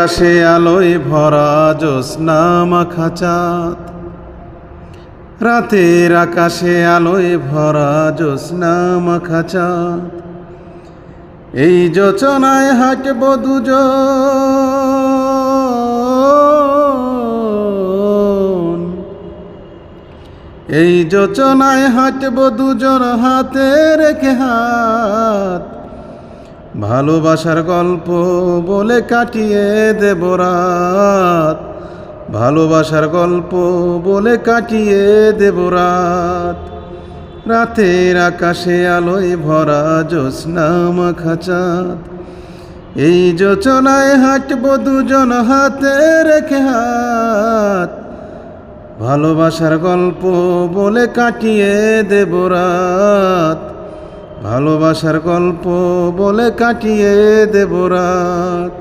আকাশে আলোয় ভরা জ্যোৎস্না মাখা চাঁদ, রাতের আকাশে আলোয় ভরা জ্যোৎস্না মাখা চাঁদ। এই যোচনায় হাঁটব দুজন, এই যোচনায় হাঁটব দুজন হাতে রেখে হাত। ভালোবাসার গল্প বলে কাটিয়ে দেব রাত, ভালোবাসার গল্প বলে কাটিয়ে দেব রাত। রাতের আকাশে আলোয় ভরা জ্যোৎস্না মাখা চাঁদ, এই যোচনায় হাঁটব দুজন হাতে রেখে হাত। ভালোবাসার গল্প বলে কাটিয়ে দেব রাত, ভালোবাসার গল্প বলে কাটিয়ে দেব রাত।